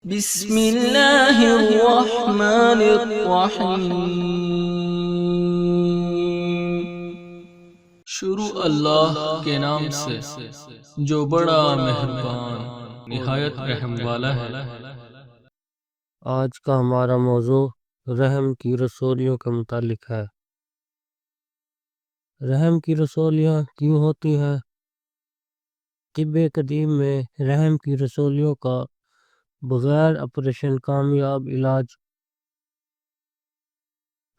بسم اللہ الرحمن الرحیم۔ شروع اللہ کے نام سے جو بڑا مہربان نہایت رحم والا ہے۔ آج کا ہمارا موضوع رحم کی رسولیوں کے متعلق ہے۔ رحم کی رسولیاں کیوں ہوتی ہیں؟ طب قدیم میں رحم کی رسولیوں کا بغیر آپریشن کامیاب علاج۔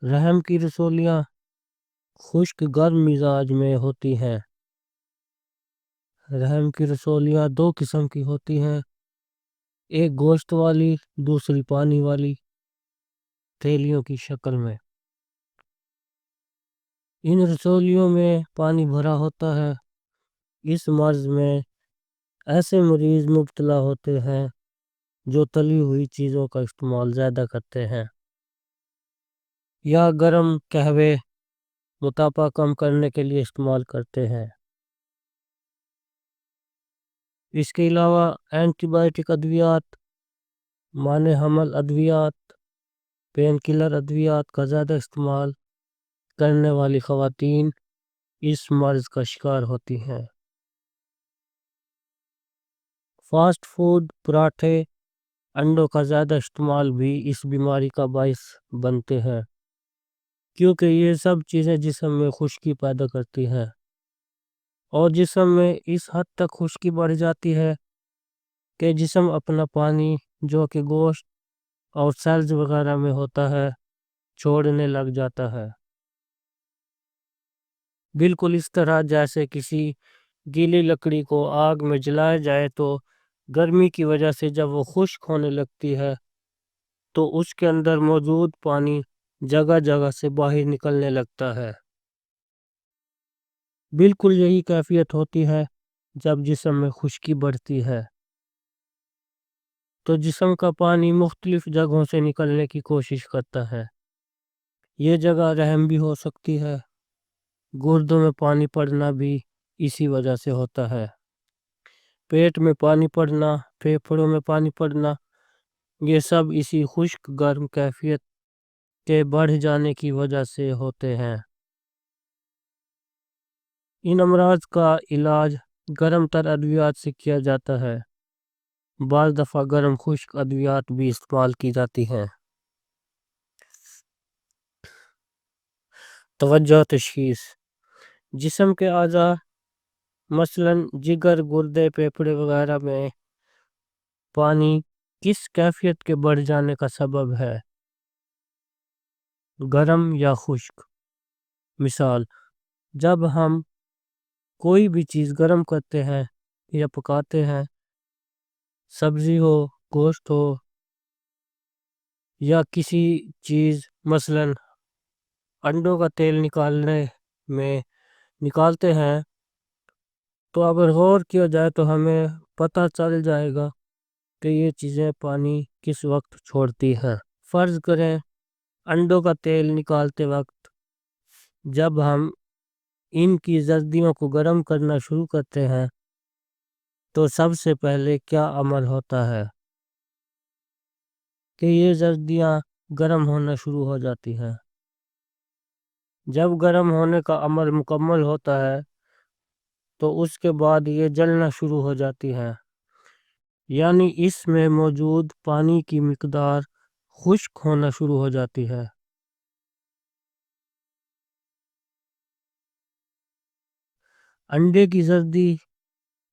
رحم کی رسولیاں خشک گرم مزاج میں ہوتی ہیں۔ رحم کی رسولیاں دو قسم کی ہوتی ہیں، ایک گوشت والی، دوسری پانی والی تھیلیوں کی شکل میں۔ ان رسولیوں میں پانی بھرا ہوتا ہے۔ اس مرض میں ایسے مریض مبتلا ہوتے ہیں جو تلی ہوئی چیزوں کا استعمال زیادہ کرتے ہیں یا گرم قہوے موٹاپا کم کرنے کے لیے استعمال کرتے ہیں۔ اس کے علاوہ اینٹی بائیوٹک ادویات، مانع حمل ادویات، پین کلر ادویات کا زیادہ استعمال کرنے والی خواتین اس مرض کا شکار ہوتی ہیں۔ فاسٹ فوڈ، پراٹھے، انڈوں کا زیادہ استعمال بھی اس بیماری کا باعث بنتے ہیں، کیونکہ یہ سب چیزیں جسم میں خشکی پیدا کرتی ہیں اور جسم میں اس حد تک خشکی بڑھ جاتی ہے کہ جسم اپنا پانی جو کہ گوشت اور سیلز وغیرہ میں ہوتا ہے چھوڑنے لگ جاتا ہے، بالکل اس طرح جیسے کسی گیلی لکڑی کو آگ میں جلایا جائے تو گرمی کی وجہ سے جب وہ خشک ہونے لگتی ہے تو اس کے اندر موجود پانی جگہ جگہ سے باہر نکلنے لگتا ہے۔ بالکل یہی کیفیت ہوتی ہے جب جسم میں خشکی بڑھتی ہے تو جسم کا پانی مختلف جگہوں سے نکلنے کی کوشش کرتا ہے۔ یہ جگہ رحم بھی ہو سکتی ہے، گردوں میں پانی پڑنا بھی اسی وجہ سے ہوتا ہے، پیٹ میں پانی پڑنا، پھیپھڑوں میں پانی پڑنا، یہ سب اسی خشک گرم کیفیت کے بڑھ جانے کی وجہ سے ہوتے ہیں۔ ان امراض کا علاج گرم تر ادویات سے کیا جاتا ہے، بعض دفعہ گرم خشک ادویات بھی استعمال کی جاتی ہیں۔ توجہ تشخیص: جسم کے اعضاء مثلاً جگر، گردے، پھیپھڑے وغیرہ میں پانی کس کیفیت کے بڑھ جانے کا سبب ہے؟ گرم یا خشک؟ مثال، جب ہم کوئی بھی چیز گرم کرتے ہیں یا پکاتے ہیں، سبزی ہو، گوشت ہو یا کسی چیز مثلاً انڈوں کا تیل نکالتے ہیں تو اگر غور کیا جائے تو ہمیں پتہ چل جائے گا کہ یہ چیزیں پانی کس وقت چھوڑتی ہیں۔ فرض کریں انڈوں کا تیل نکالتے وقت جب ہم ان کی زردیوں کو گرم کرنا شروع کرتے ہیں تو سب سے پہلے کیا عمل ہوتا ہے کہ یہ زردیاں گرم ہونا شروع ہو جاتی ہیں۔ جب گرم ہونے کا عمل مکمل ہوتا ہے تو اس کے بعد یہ جلنا شروع ہو جاتی ہیں، یعنی اس میں موجود پانی کی مقدار خشک ہونا شروع ہو جاتی ہے۔ انڈے کی زردی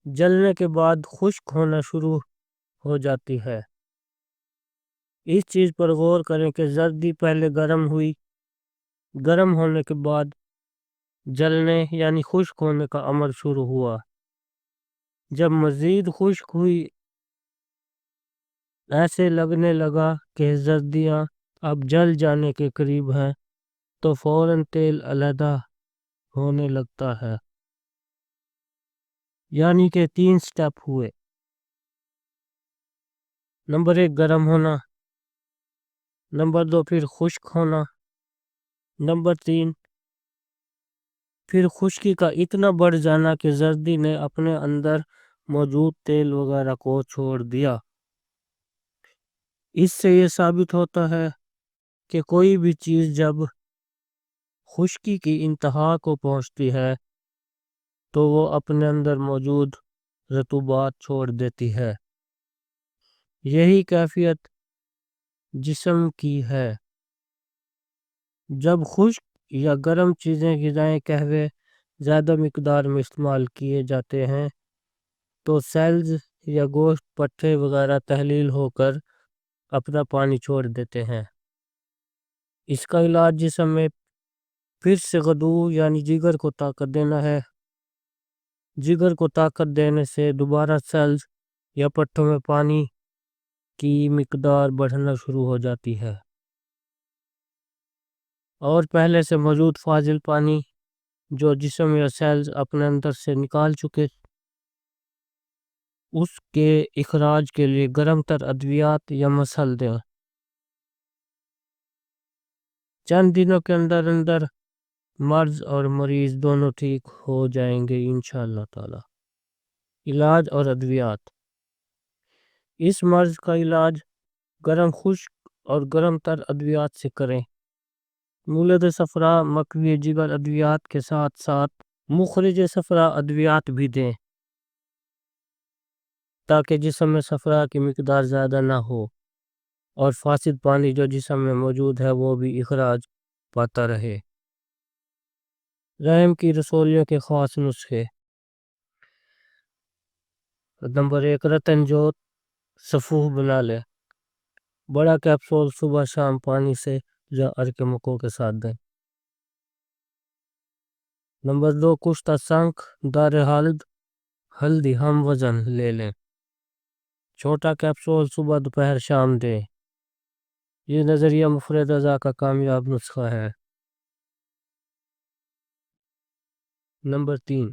جلنے کے بعد خشک ہونا شروع ہو جاتی ہے۔ اس چیز پر غور کریں کہ زردی پہلے گرم ہوئی، گرم ہونے کے بعد جلنے یعنی خشک ہونے کا عمل شروع ہوا، جب مزید خشک ہوئی، ایسے لگنے لگا کہ زردیاں اب جل جانے کے قریب ہیں تو فوراً تیل علیحدہ ہونے لگتا ہے، یعنی کہ 3 سٹیپ ہوئے۔ نمبر 1 گرم ہونا، نمبر 2 پھر خشک ہونا، نمبر 3 پھر خشکی کا اتنا بڑھ جانا کہ زردی نے اپنے اندر موجود تیل وغیرہ کو چھوڑ دیا۔ اس سے یہ ثابت ہوتا ہے کہ کوئی بھی چیز جب خشکی کی انتہا کو پہنچتی ہے تو وہ اپنے اندر موجود رطوبات چھوڑ دیتی ہے۔ یہی کیفیت جسم کی ہے۔ جب خشک یا گرم چیزیں غذائیں قہوے زیادہ مقدار میں استعمال کیے جاتے ہیں تو سیلز یا گوشت پٹھے وغیرہ تحلیل ہو کر اپنا پانی چھوڑ دیتے ہیں۔ اس کا علاج جسم میں پھر سے غدو یعنی جگر کو طاقت دینا ہے۔ جگر کو طاقت دینے سے دوبارہ سیلز یا پٹھوں میں پانی کی مقدار بڑھنا شروع ہو جاتی ہے اور پہلے سے موجود فاضل پانی جو جسم یا سیلز اپنے اندر سے نکال چکے اس کے اخراج کے لیے گرم تر ادویات یا مسل دیں۔ چند دنوں کے اندر اندر مرض اور مریض دونوں ٹھیک ہو جائیں گے انشاءاللہ تعالی۔ علاج اور ادویات۔ اس مرض کا علاج گرم خشک اور گرم تر ادویات سے کریں۔ مولد صفرا مکوی جگر ادویات کے ساتھ ساتھ مخرج صفرا ادویات بھی دیں تاکہ جسم میں صفرا کی مقدار زیادہ نہ ہو اور فاسد پانی جو جسم میں موجود ہے وہ بھی اخراج پاتا رہے۔ رحم کی رسولیوں کے خاص نسخے۔ نمبر 1، رتن جوت سفوح بنا لے۔ بڑا کیپسول صبح شام پانی سے یا ارک مکو کے ساتھ دیں۔ نمبر 2، کشتہ سنکھ دار ہلدی ہم وزن لے لیں۔ چھوٹا کیپسول صبح دوپہر شام دیں۔ یہ نظریہ مفرد اعضاء کا کامیاب نسخہ ہے۔ نمبر 3،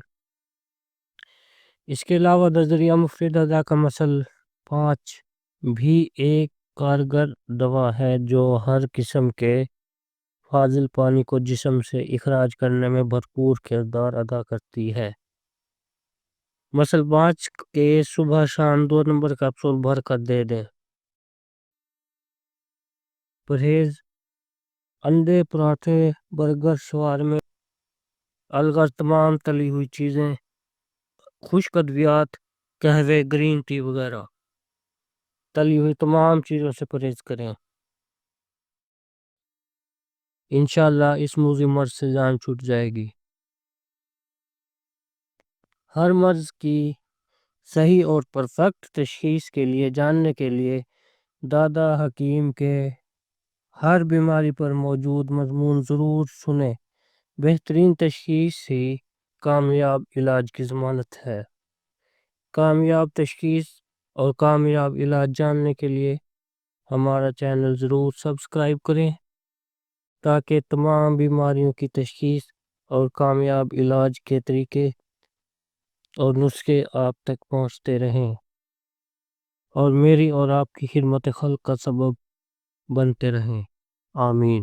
اس کے علاوہ نظریہ مفرد اعضاء کا مسل 5 بھی ایک کارگر دوا ہے جو ہر قسم کے فاضل پانی کو جسم سے اخراج کرنے میں بھرپور کردار ادا کرتی ہے۔ مسل 5 کے صبح شام 2 نمبر کیپسول بھر کر دے دیں۔ پرہیز انڈے، پراٹھے، برگر، شوارمے، الغر تمام تلی ہوئی چیزیں، خشک ادویات، قہوے، گرین ٹی وغیرہ تلی ہوئی تمام چیزوں سے پرہیز کریں۔ انشاءاللہ اس موذی مرض سے جان چھوٹ جائے گی۔ ہر مرض کی صحیح اور پرفیکٹ تشخیص کے لیے جاننے کے لیے دادا حکیم کے ہر بیماری پر موجود مضمون ضرور سنیں۔ بہترین تشخیص ہی کامیاب علاج کی ضمانت ہے۔ کامیاب تشخیص اور کامیاب علاج جاننے کے لیے ہمارا چینل ضرور سبسکرائب کریں تاکہ تمام بیماریوں کی تشخیص اور کامیاب علاج کے طریقے اور نسخے آپ تک پہنچتے رہیں اور میری اور آپ کی خدمت خلق کا سبب بنتے رہیں۔ آمین۔